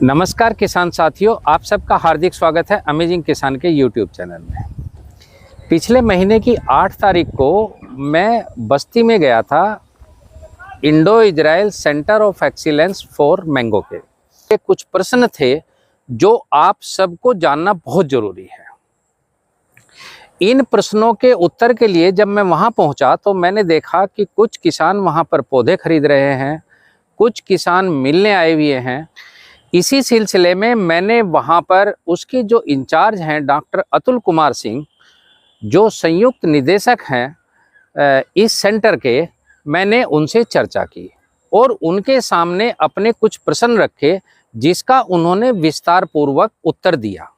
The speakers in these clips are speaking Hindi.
नमस्कार किसान साथियों, आप सबका हार्दिक स्वागत है अमेजिंग किसान के यूट्यूब चैनल में। पिछले महीने की 8 तारीख को मैं बस्ती में गया था, Indo Israel centre of excellence for mango के। ये कुछ प्रश्न थे जो आप सबको जानना बहुत ज़रूरी है। इन प्रश्नों के उत्तर के लिए जब मैं वहाँ पहुँचा तो मैंने देखा कि कुछ किसान वहाँ पर पौधे खरीद रहे हैं, कुछ किसान मिलने आए हुए हैं। इसी सिलसिले में मैंने वहाँ पर उसके जो इंचार्ज हैं डॉक्टर अतुल कुमार सिंह, जो संयुक्त निदेशक हैं इस सेंटर के, मैंने उनसे चर्चा की और उनके सामने अपने कुछ प्रश्न रखे जिसका उन्होंने विस्तार पूर्वक उत्तर दिया।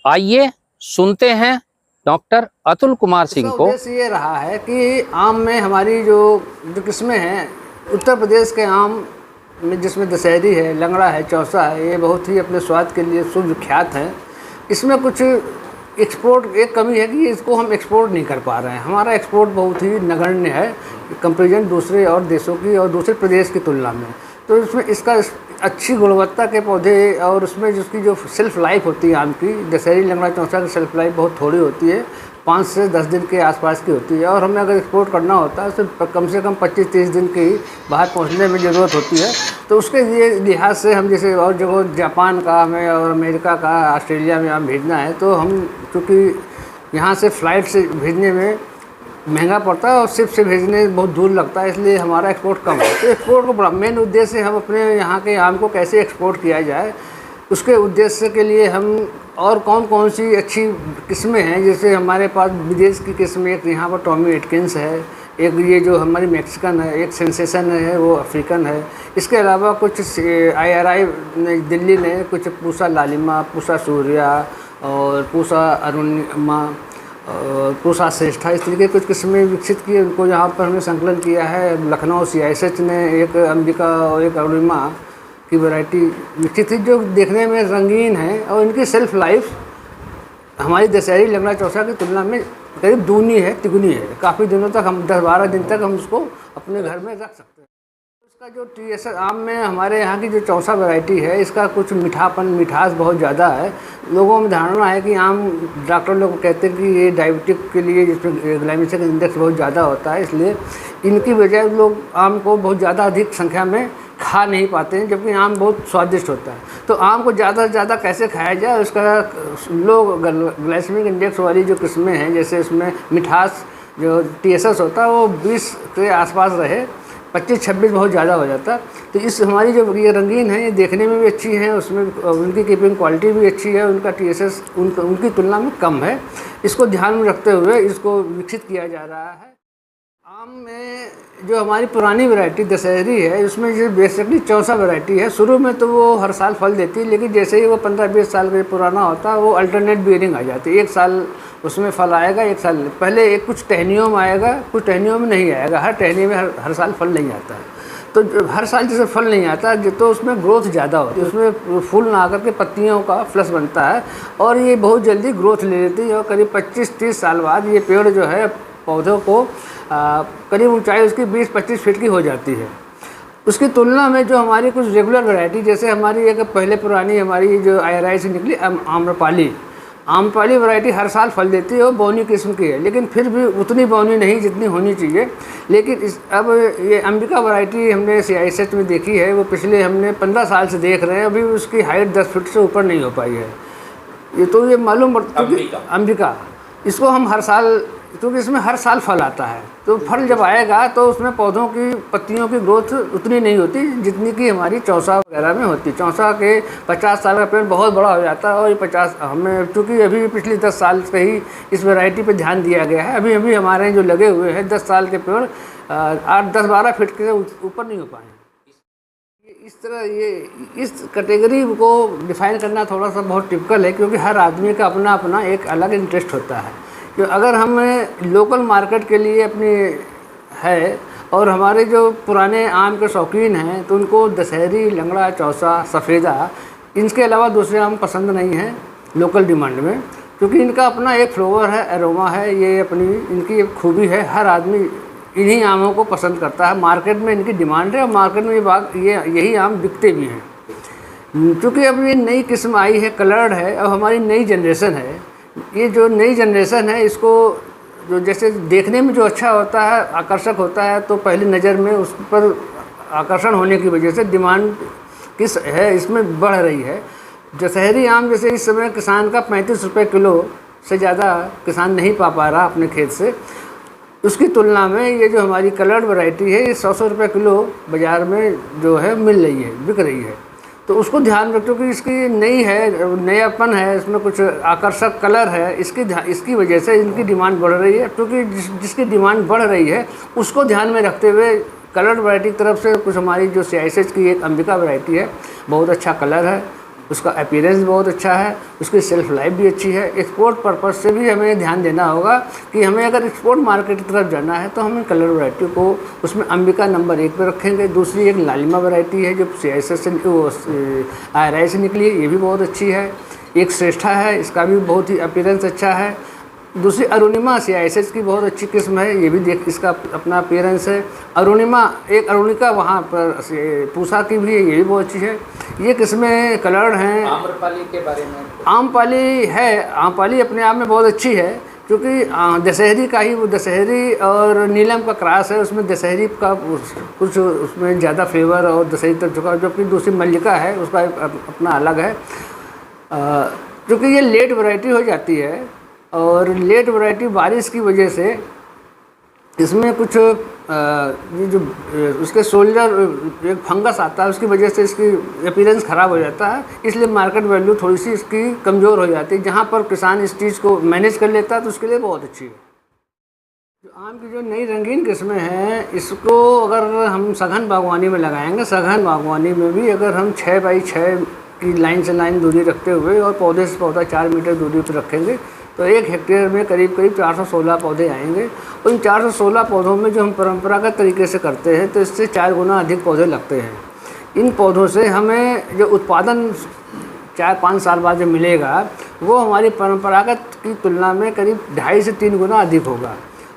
आइए सुनते हैं डॉक्टर अतुल कुमार सिंह को। उद्देश्य ये रहा है कि आम में हमारी जो किस्में हैं, उत्तर प्रदेश के आम में जिसमें दशहरी है, लंगड़ा है, चौसा है, ये बहुत ही अपने स्वाद के लिए सुविख्यात है। इसमें कुछ एक्सपोर्ट एक कमी है कि इसको हम एक्सपोर्ट नहीं कर पा रहे हैं। हमारा एक्सपोर्ट बहुत ही नगण्य है कंपेरिजन दूसरे और देशों की और दूसरे प्रदेश की तुलना में। तो इसमें इसका अच्छी गुणवत्ता के पौधे और उसमें जिसकी जो सेल्फ़ लाइफ होती है आम की, दशहरी, लंगड़ा, चौसा की सेल्फ़ लाइफ बहुत थोड़ी होती है, 5 से 10 दिन के आसपास की होती है। और हमें अगर एक्सपोर्ट करना होता है तो कम से कम 25-30 दिन की बाहर पहुंचने में ज़रूरत होती है। तो उसके लिए लिहाज से हम जैसे और जगह जापान का हमें और अमेरिका का, ऑस्ट्रेलिया में आम भेजना है तो हम चूँकि यहाँ से फ़्लाइट से भेजने में महंगा पड़ता है और शिप से भेजने बहुत दूर लगता है, इसलिए हमारा एक्सपोर्ट कम है। तो एक्सपोर्ट को बड़ा मेन उद्देश्य हम अपने यहाँ के आम को कैसे एक्सपोर्ट किया जाए, उसके उद्देश्य के लिए हम और कौन कौन सी अच्छी किस्में हैं। जैसे हमारे पास विदेश की किस्में, एक यहाँ पर टॉमी एटकिंस है, एक ये जो हमारी मैक्सिकन है, एक सेंसेशन है वो अफ्रीकन है। इसके अलावा कुछ IRI दिल्ली ने कुछ पूसा लालिमा, पूसा सूर्या और पूसा अरुणिमा और पूसा श्रेष्ठा, इस तरीके कुछ किस्में विकसित किए, उनको यहाँ पर हमने संकलन किया है। लखनऊ CISH ने एक अंबिका और एक अरुणिमा की वैरायटी विकसित थी जो देखने में रंगीन है और इनकी सेल्फ लाइफ हमारी दशहरी, लंगड़ा, चौसा की तुलना में करीब दूनी है, तिगुनी है। काफ़ी दिनों तक हम 10-12 दिन तक हम उसको अपने घर में रख सकते हैं। इसका जो TSS आम में हमारे यहाँ की जो चौसा वैरायटी है, इसका कुछ मिठास बहुत ज़्यादा है। लोगों में धारणा है कि आम, डॉक्टर लोग कहते हैं कि ये डायबिटिक के लिए जिसमें ग्लाइसेमिक इंडेक्स बहुत ज़्यादा होता है, इसलिए इनकी वजह लोग आम को बहुत ज़्यादा अधिक संख्या में खा नहीं पाते हैं, जबकि आम बहुत स्वादिष्ट होता है। तो आम को ज़्यादा से ज़्यादा कैसे खाया जाए, उसका लोग ग्लाइसेमिक इंडेक्स वाली जो किस्में हैं, जैसे उसमें मिठास जो TSS होता है वो 20 के आसपास रहे, 25-26 बहुत ज़्यादा हो जाता। तो इस हमारी जो ये रंगीन है, ये देखने में भी अच्छी हैं, उसमें उनकी कीपिंग क्वालिटी भी अच्छी है, उनका TSS उनकी तुलना में कम है। इसको ध्यान में रखते हुए इसको विकसित किया जा रहा है। आम में जो हमारी पुरानी वैरायटी दशहरी है, उसमें जो बेसिकली चौसा वैरायटी है, शुरू में तो वो हर साल फल देती है, लेकिन जैसे ही वो 15-20 साल का पुराना होता है वो अल्टरनेट बियरिंग आ जाती है। 1 साल उसमें फल आएगा, 1 साल पहले एक कुछ टहनियों में आएगा, कुछ टहनियों में नहीं आएगा। हर टहनी में हर साल फल नहीं आता है। तो हर साल जैसे फल नहीं आता तो उसमें ग्रोथ ज़्यादा होती है, उसमें फूल ना आकर के पत्तियों का फ्लश बनता है और ये बहुत जल्दी ग्रोथ ले लेती है। और करीब 25-30 साल बाद ये पेड़ जो है पौधों को करीब ऊंचाई उसकी 20-25 फीट की हो जाती है। उसकी तुलना में जो हमारी कुछ रेगुलर वैरायटी, जैसे हमारी एक पहले पुरानी हमारी जो IRI से निकली आम्रपाली वैरायटी हर साल फल देती है, वो बौनी किस्म की है, लेकिन फिर भी उतनी बौनी नहीं जितनी होनी चाहिए। लेकिन अब ये अंबिका वैरायटी हमने CISH में देखी है, वो पिछले हमने 15 साल से देख रहे हैं, अभी उसकी हाइट 10 फीट से ऊपर नहीं हो पाई है। ये तो ये मालूम पड़ता है कि अंबिका, इसको हम हर साल, क्योंकि इसमें हर साल फल आता है, तो फल जब आएगा तो उसमें पौधों की पत्तियों की ग्रोथ उतनी नहीं होती जितनी कि हमारी चौसा वगैरह में होती। चौसा के 50 साल का पेड़ बहुत बड़ा हो जाता है और ये 50 हमें, चूँकि अभी पिछले 10 साल से ही इस वैरायटी पे ध्यान दिया गया है। अभी हमारे जो लगे हुए हैं 10 साल के पेड़ 8-10-12 फीट के ऊपर नहीं हो पाए। इस तरह ये इस कैटेगरी को डिफ़ाइन करना थोड़ा सा बहुत टिपिकल है, क्योंकि हर आदमी का अपना अपना एक अलग इंटरेस्ट होता है। कि अगर हमें लोकल मार्केट के लिए अपनी है और हमारे जो पुराने आम के शौकीन हैं तो उनको दशहरी, लंगड़ा, चौसा, सफ़ेदा, इनके अलावा दूसरे आम पसंद नहीं हैं लोकल डिमांड में, क्योंकि इनका अपना एक फ्लेवर है, एरोमा है, ये अपनी इनकी एक खूबी है। हर आदमी इन्हीं आमों को पसंद करता है, मार्केट में इनकी डिमांड है और मार्केट में ये यही आम बिकते भी हैं। क्योंकि अब ये नई किस्म आई है, कलर्ड है, अब हमारी नई जनरेशन है। ये जो नई जनरेशन है इसको जो जैसे देखने में जो अच्छा होता है, आकर्षक होता है, तो पहली नज़र में उस पर आकर्षण होने की वजह से डिमांड किस है इसमें बढ़ रही है। दशहरी आम जैसे इस समय किसान का 35 रुपये किलो से ज़्यादा किसान नहीं पा रहा अपने खेत से, उसकी तुलना में ये जो हमारी कलर्ड वैरायटी है ये 100 रुपये किलो बाज़ार में जो है मिल रही है, बिक रही है। तो उसको ध्यान रखो कि इसकी नई है, नयापन है, इसमें कुछ आकर्षक कलर है, इसकी वजह से इनकी डिमांड बढ़ रही है। क्योंकि जिसकी डिमांड बढ़ रही है उसको ध्यान में रखते हुए कलर्ड वैरायटी की तरफ से कुछ हमारी जो CISH की एक अंबिका वैरायटी है, बहुत अच्छा कलर है, उसका अपीयरेंस बहुत अच्छा है, उसकी सेल्फ लाइफ भी अच्छी है। एक्सपोर्ट पर्पज़ से भी हमें ध्यान देना होगा कि हमें अगर एक्सपोर्ट मार्केट की तरफ जाना है तो हमें कलर वैरायटी को उसमें अंबिका नंबर 1 पर रखेंगे। दूसरी एक लालिमा वैरायटी है जो CISH से IRI से निकली है, ये भी बहुत अच्छी है। एक श्रेष्ठा है, इसका भी बहुत ही अपीयरेंस अच्छा है। दूसरी अरुणिमा CISH की बहुत अच्छी किस्म है, ये भी देख इसका अपना अपीयरेंस है। अरुणिका वहाँ पर पूसा की भी है, ये भी बहुत अच्छी है। ये किस्में कलर्ड हैं। आम्रपाली के बारे में? आम्रपाली है, आम्रपाली अपने आप में बहुत अच्छी है, क्योंकि दशहरी का ही वो दशहरी और नीलम का क्रॉस है, उसमें दशहरी का कुछ उसमें ज़्यादा फ्लेवर और दशहरी तक झुका, जबकि दूसरी मल्लिका है उसका अपना अलग है। क्योंकि ये लेट वैरायटी हो जाती है और लेट वैरायटी बारिश की वजह से इसमें कुछ ये जो उसके सोल्जर एक फंगस आता है, उसकी वजह से इसकी अपीयरेंस ख़राब हो जाता है, इसलिए मार्केट वैल्यू थोड़ी सी इसकी कमज़ोर हो जाती है। जहाँ पर किसान इस चीज़ को मैनेज कर लेता है तो उसके लिए बहुत अच्छी है। जो आम की जो नई रंगीन किस्में हैं, इसको अगर हम सघन बागवानी में लगाएंगे, सघन बागवानी में भी अगर हम 6 बाई 6 की लाइन से लाइन दूरी रखते हुए और पौधे से पौधा 4 मीटर दूरी पर रखेंगे तो 1 हेक्टेयर में करीब 416 पौधे आएंगे। और इन 416 पौधों में जो हम परंपरागत तरीके से करते हैं तो इससे 4 गुना अधिक पौधे लगते हैं। इन पौधों से हमें जो उत्पादन 4-5 साल बाद जो मिलेगा वो हमारी परंपरागत की तुलना में करीब 2.5 से 3 गुना अधिक होगा।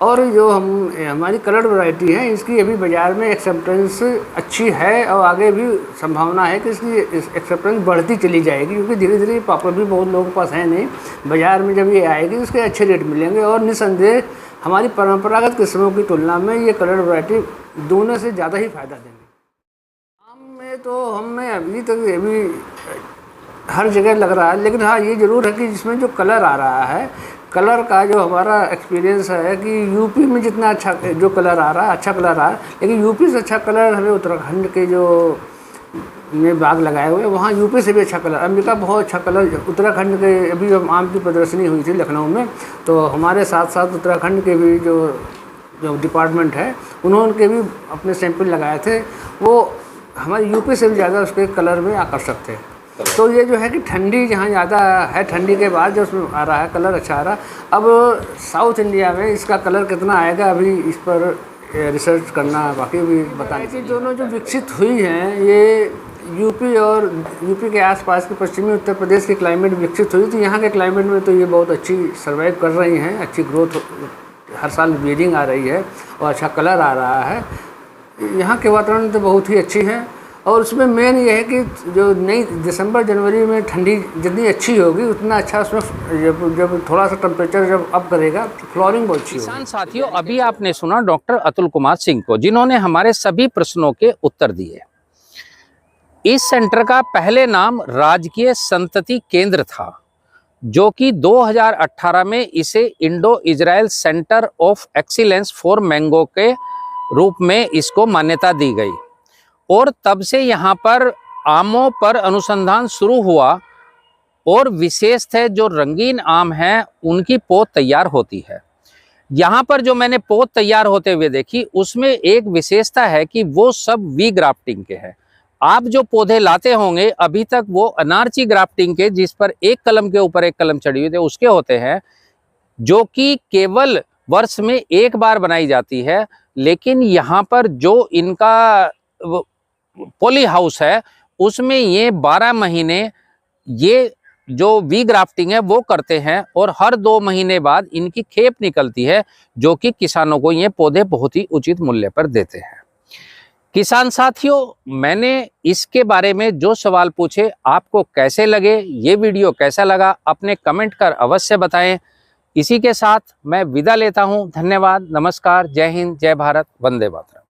और जो हमारी कलर्ड वैरायटी है इसकी अभी बाज़ार में एक्सेप्टेंस अच्छी है और आगे भी संभावना है कि इसकी एक्सेप्टेंस बढ़ती चली जाएगी, क्योंकि धीरे धीरे पॉपुलर भी बहुत लोगों के पास है नहीं। बाज़ार में जब ये आएगी इसके अच्छे रेट मिलेंगे और निस्संदेह हमारी परंपरागत किस्मों की तुलना में ये कलर्ड वैरायटी दोनों से ज़्यादा ही फ़ायदा देंगे। आम में तो हमें अभी तक ये भी हर जगह लग रहा है, लेकिन हाँ ये ज़रूर है कि जिसमें जो कलर आ रहा है, कलर का जो हमारा एक्सपीरियंस है कि यूपी में जितना अच्छा जो कलर आ रहा है, अच्छा कलर आ रहा है, लेकिन यूपी से अच्छा कलर हमें उत्तराखंड के जो में बाग लगाए हुए वहाँ यूपी से भी अच्छा कलर, अंबिका बहुत अच्छा कलर उत्तराखंड के। अभी जब आम की प्रदर्शनी हुई थी लखनऊ में तो हमारे साथ साथ उत्तराखंड के भी जो डिपार्टमेंट है उन्होंने के भी अपने सैंपल लगाए थे, वो हमारे यूपी से भी ज़्यादा उसके कलर में आकर्षक थे। तो ये जो है कि ठंडी जहाँ ज़्यादा है, ठंडी के बाद जो उसमें आ रहा है कलर अच्छा आ रहा। अब साउथ इंडिया में इसका कलर कितना आएगा अभी इस पर रिसर्च करना बाकी भी बताएं कि दोनों जो विकसित हुई हैं ये यूपी के आसपास के पश्चिमी उत्तर प्रदेश की क्लाइमेट विकसित हुई, तो यहाँ के क्लाइमेट में तो ये बहुत अच्छी सर्वाइव कर रही हैं, अच्छी ग्रोथ हर साल ब्रीडिंग आ रही है और अच्छा कलर आ रहा है। यहाँ के वातावरण तो बहुत ही अच्छी है और उसमें मेन ये है कि जो नई दिसंबर जनवरी में ठंडी जितनी अच्छी होगी उतना अच्छा उसमें जब थोड़ा सा टेम्परेचर जब अप करेगा तो फ्लावरिंग बहुत अच्छी होगी। किसान साथियों, अभी आपने सुना डॉक्टर अतुल कुमार सिंह को, जिन्होंने हमारे सभी प्रश्नों के उत्तर दिए। इस सेंटर का पहले नाम राजकीय संतति केंद्र था, जो कि 2018 में इसे Indo Israel centre of excellence for mango के रूप में इसको मान्यता दी गई और तब से यहाँ पर आमों पर अनुसंधान शुरू हुआ और विशेष है जो रंगीन आम हैं उनकी पौध तैयार होती है। यहाँ पर जो मैंने पौध तैयार होते हुए देखी उसमें एक विशेषता है कि वो सब वी ग्राफ्टिंग के हैं। आप जो पौधे लाते होंगे अभी तक वो अनारची ग्राफ्टिंग के, जिस पर एक कलम के ऊपर एक कलम चढ़ी हुई थी, उसके होते हैं, जो कि केवल वर्ष में एक बार बनाई जाती है। लेकिन यहाँ पर जो इनका पॉली हाउस है उसमें ये 12 महीने ये जो वी ग्राफ्टिंग है वो करते हैं और हर 2 महीने बाद इनकी खेप निकलती है, जो कि किसानों को ये पौधे बहुत ही उचित मूल्य पर देते हैं। किसान साथियों, मैंने इसके बारे में जो सवाल पूछे आपको कैसे लगे, ये वीडियो कैसा लगा, अपने कमेंट कर अवश्य बताएं। इसी के साथ मैं विदा लेता हूं। धन्यवाद, नमस्कार, जय हिंद, जय भारत, वंदे मातरम।